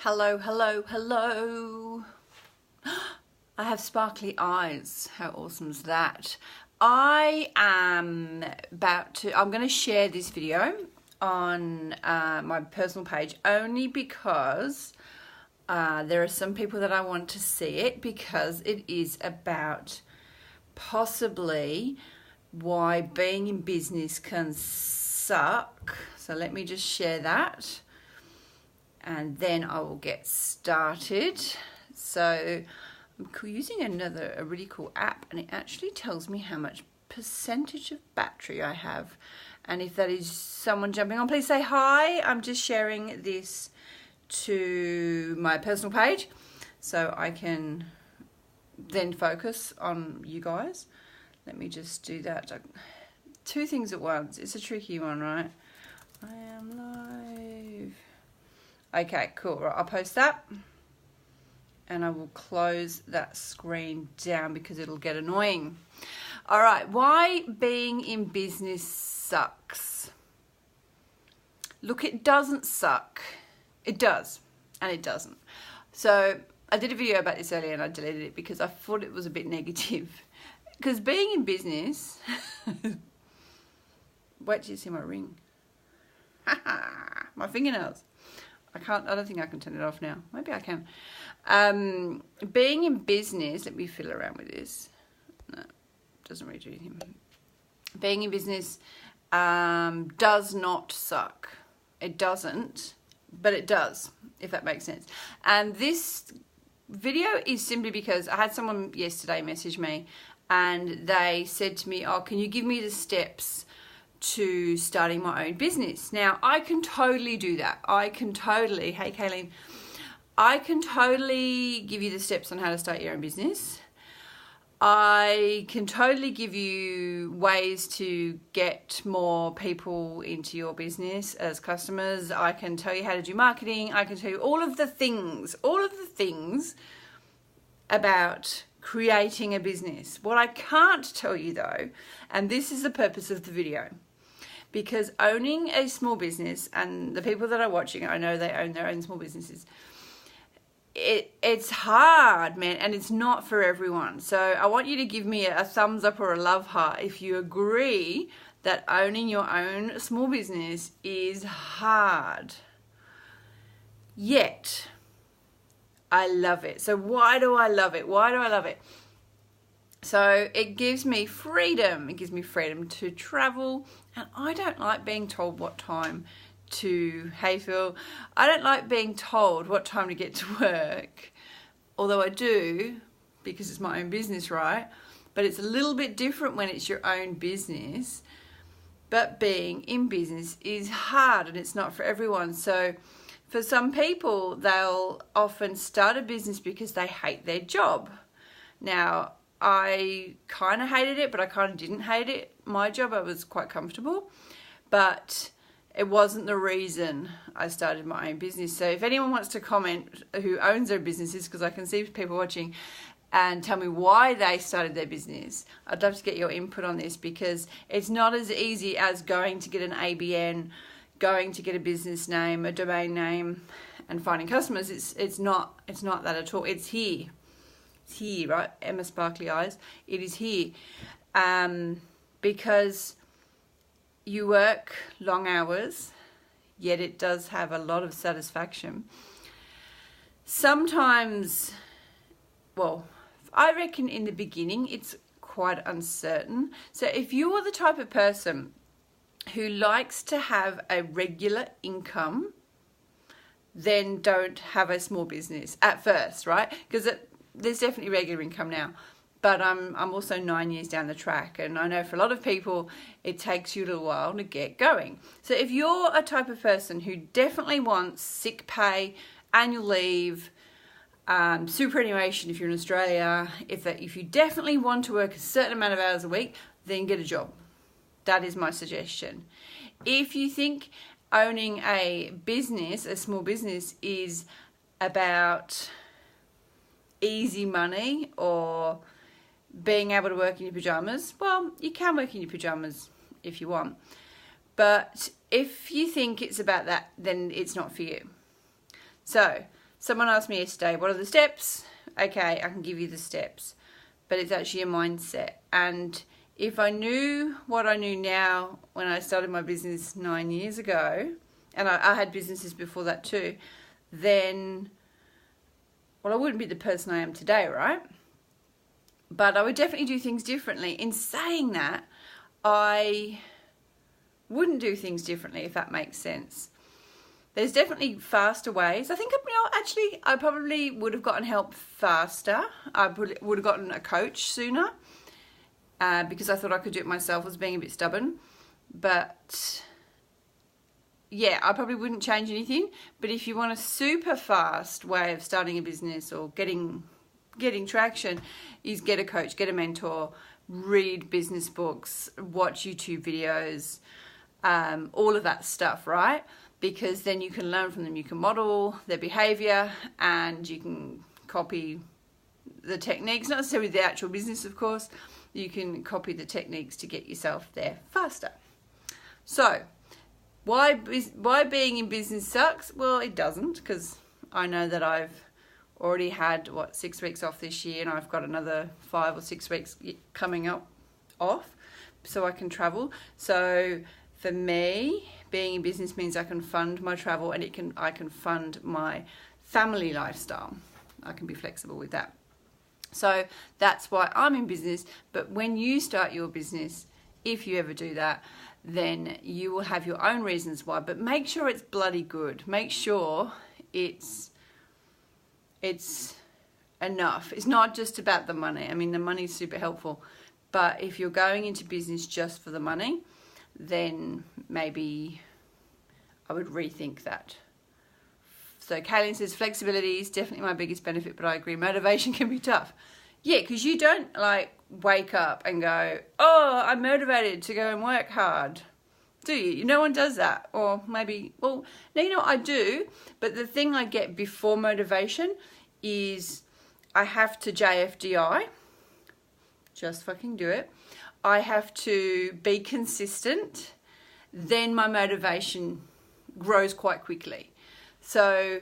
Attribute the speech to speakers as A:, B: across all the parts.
A: Hello, hello, hello. I have sparkly eyes. How awesome is that? I'm going to share this video on my personal page only because there are some people that I want to see it, because it is about possibly why being in business can suck. So let me just share that, and then I will get started. So I'm using a really cool app, and it actually tells me how much percentage of battery I have. And if that is someone jumping on, please say hi. I'm just sharing this to my personal page so I can then focus on you guys. Let me just do that. Two things at once. It's a tricky one, right? I am live. Okay, cool. Right, I'll post that, and I will close that screen down because it'll get annoying. All right, why being in business sucks. Look, it doesn't suck. It does, and it doesn't. So I did a video about this earlier, and I deleted it because I thought it was a bit negative. Because being in business, wait till you see my ring. My fingernails. I don't think I can turn it off now. Maybe I can. Being in business, let me fiddle around with this. No, doesn't really do anything. Being in business does not suck. It doesn't, but it does, if that makes sense. And this video is simply because I had someone yesterday message me, and they said to me, oh, can you give me the steps to starting my own business? Now, I can totally do that. Hey Kayleen, I can totally give you the steps on how to start your own business. I can totally give you ways to get more people into your business as customers. I can tell you how to do marketing. I can tell you all of the things about creating a business. What I can't tell you though, and this is the purpose of the video, because owning a small business, and the people that are watching, I know they own their own small businesses, it's hard, man, and it's not for everyone. So I want you to give me a thumbs up or a love heart if you agree that owning your own small business is hard. Yet, I love it. So why do I love it? So it gives me freedom. It gives me freedom to travel. And I don't like being told what time to, hey Phil, I don't like being told what time to get to work. Although I do, because it's my own business, right? But it's a little bit different when it's your own business. But being in business is hard, and it's not for everyone. So for some people, they'll often start a business because they hate their job. Now, I kind of hated it, but I kind of didn't hate it. My job, I was quite comfortable, but it wasn't the reason I started my own business. So if anyone wants to comment who owns their businesses, because I can see people watching, and tell me why they started their business, I'd love to get your input on this, because it's not as easy as going to get an ABN, going to get a business name, a domain name, and finding customers. It's not that at all. It's here. It's here, right? Emma Sparkly Eyes. It is here. Because you work long hours, yet it does have a lot of satisfaction. Sometimes, well, I reckon in the beginning it's quite uncertain. So if you are the type of person who likes to have a regular income, then don't have a small business at first, right? Because there's definitely regular income now, but I'm also 9 years down the track, and I know for a lot of people it takes you a little while to get going. So if you're a type of person who definitely wants sick pay, annual leave, superannuation if you're in Australia, if you definitely want to work a certain amount of hours a week, then get a job. That is my suggestion. If you think owning a business, a small business, is about easy money or being able to work in your pajamas, well, you can work in your pajamas if you want. But if you think it's about that, then it's not for you. So Someone asked me yesterday, what are the steps? Okay, I can give you the steps, but it's actually a mindset. And if I knew what I knew now when I started my business 9 years ago, and I had businesses before that too, then, well, I wouldn't be the person I am today, right? But I would definitely do things differently. In saying that, I wouldn't do things differently, if that makes sense. There's definitely faster ways. I think, actually, I probably would have gotten help faster. I would have gotten a coach sooner because I thought I could do it myself. I was being a bit stubborn. But yeah, I probably wouldn't change anything. But if you want a super fast way of starting a business or getting traction, is get a coach, get a mentor, read business books, watch YouTube videos, all of that stuff, right? Because then you can learn from them, you can model their behavior, and you can copy the techniques, not necessarily the actual business, of course. You can copy the techniques to get yourself there faster. So why being in business sucks? Well, it doesn't, because I know that I've already had 6 weeks off this year, and I've got another 5 or 6 weeks coming up off, so I can travel. So for me, being in business means I can fund my travel, and I can fund my family lifestyle. I can be flexible with that. So that's why I'm in business. But when you start your business, if you ever do that, then you will have your own reasons why. But make sure it's bloody good. Make sure it's enough. It's not just about the money. I mean, the money's super helpful. But if you're going into business just for the money, then maybe I would rethink that. So Kayleen says flexibility is definitely my biggest benefit, but I agree motivation can be tough. Yeah, because you don't wake up and go, oh, I'm motivated to go and work hard. Do you? No one does that. Or maybe, well, no, you know what, I do. But the thing I get before motivation is I have to JFDI. Just fucking do it. I have to be consistent. Then my motivation grows quite quickly. So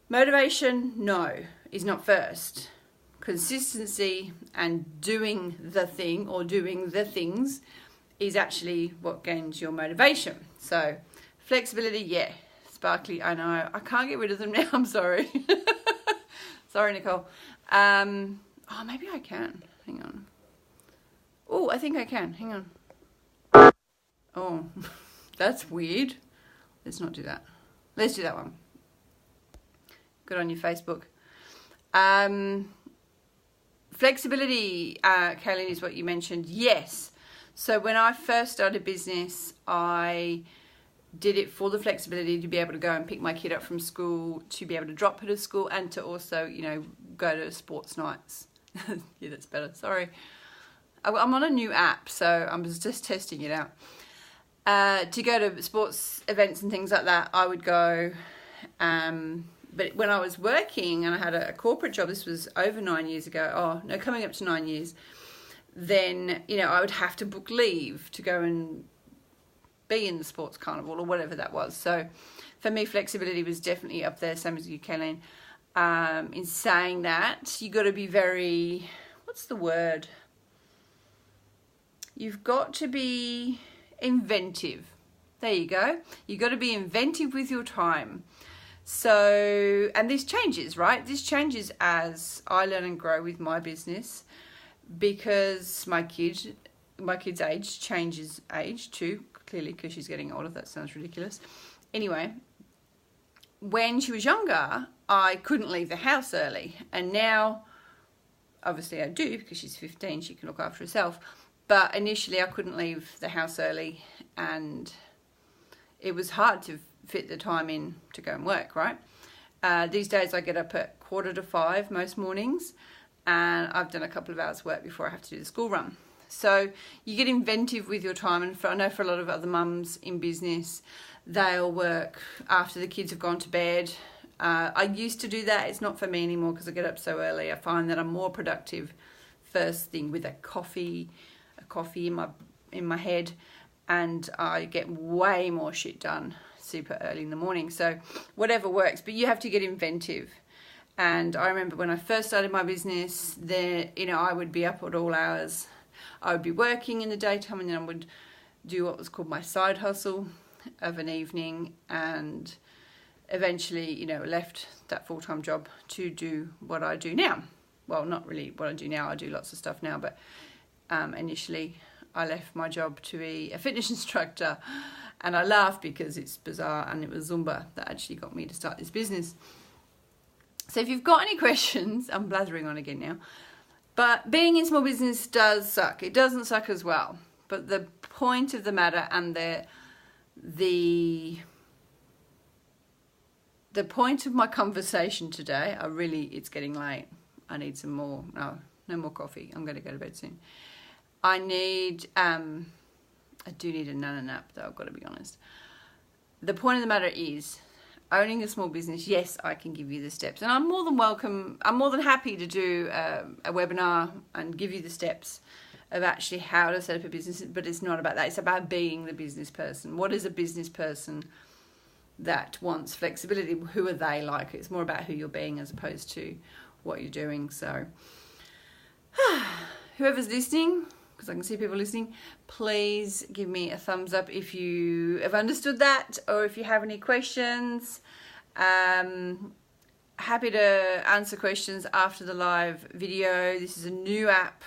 A: motivation, no, is not first. Consistency and doing the thing or doing the things is actually what gains your motivation. So flexibility, yeah. Sparkly, I know. I can't get rid of them now. I'm sorry. Sorry, Nicole. Oh, maybe I can. Hang on. Oh, I think I can. Hang on. Oh, that's weird. Let's not do that. Let's do that one. Good on you, Facebook. Flexibility, Kayleen, is what you mentioned. Yes. So when I first started business, I did it for the flexibility to be able to go and pick my kid up from school, to be able to drop her to school, and to also, go to sports nights. Yeah, that's better. Sorry. I'm on a new app, so I'm just testing it out. To go to sports events and things like that, I would go. But when I was working and I had a corporate job, this was over 9 years ago. Oh, no, coming up to 9 years. Then, I would have to book leave to go and be in the sports carnival or whatever that was. So for me, flexibility was definitely up there, same as you, Kayleen. In saying that, you got to be very, what's the word? You've got to be inventive. There you go. You've got to be inventive with your time. So, and this changes, right? This changes as I learn and grow with my business, because my kid's age changes age too, clearly, because she's getting older. That sounds ridiculous. Anyway, when she was younger, I couldn't leave the house early. And now, obviously I do, because she's 15, she can look after herself. But initially I couldn't leave the house early, and it was hard to fit the time in to go and work, right? These days I get up at 4:45 most mornings, and I've done a couple of hours work before I have to do the school run. So you get inventive with your time, and I know for a lot of other mums in business, they'll work after the kids have gone to bed. I used to do that. It's not for me anymore because I get up so early. I find that I'm more productive first thing with a coffee in my head, and I get way more shit done. super early in the morning. So whatever works, but you have to get inventive. And I remember when I first started my business, I would be up at all hours. I would be working in the daytime, and then I would do what was called my side hustle of an evening, and eventually, left that full-time job to do what I do now. Well, not really what I do now. I do lots of stuff now, but initially I left my job to be a fitness instructor, and I laugh because it's bizarre, and it was Zumba that actually got me to start this business. So if you've got any questions, I'm blathering on again now, but being in small business does suck. It doesn't suck as well, but the point of the matter and the point of my conversation today, it's getting late. I need some more, no more coffee. I'm going to go to bed soon. I do need a nana nap though, I've got to be honest. The point of the matter is, owning a small business, yes, I can give you the steps. And I'm more than happy to do a webinar and give you the steps of actually how to set up a business, but it's not about that. It's about being the business person. What is a business person that wants flexibility? Who are they like? It's more about who you're being as opposed to what you're doing. So whoever's listening, because I can see people listening, please give me a thumbs up if you have understood that, or if you have any questions. Happy to answer questions after the live video. This is a new app,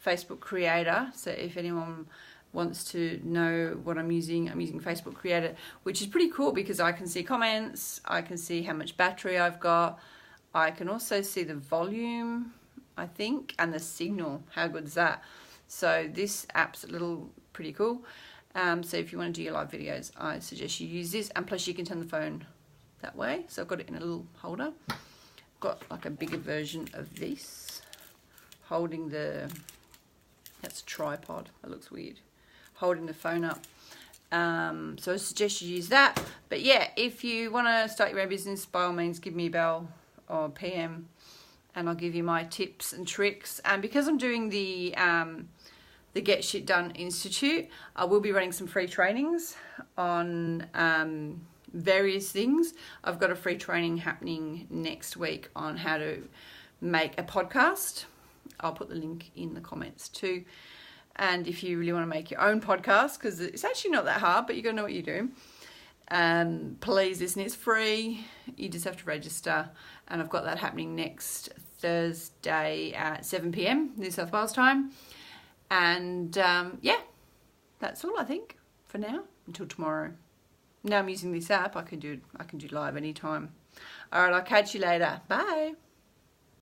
A: Facebook Creator, so if anyone wants to know what I'm using Facebook Creator, which is pretty cool because I can see comments, I can see how much battery I've got, I can also see the volume, I think, and the signal. How good is that? So this app's pretty cool. So if you want to do your live videos, I suggest you use this, and plus you can turn the phone that way. So I've got it in a little holder. Got like a bigger version of this, holding that's a tripod, that looks weird, holding the phone up. So I suggest you use that. But yeah, if you want to start your own business, by all means give me a bell or PM, and I'll give you my tips and tricks. And because I'm doing the Get Shit Done Institute, I will be running some free trainings on various things. I've got a free training happening next week on how to make a podcast. I'll put the link in the comments too. And if you really want to make your own podcast, because it's actually not that hard, but you got to know what you're doing, please listen. It's free. You just have to register, and I've got that happening next Thursday at 7 p.m. New South Wales time. And yeah, that's all I think for now until tomorrow. Now I'm using this app. I can do live anytime. All right, I'll catch you later. Bye.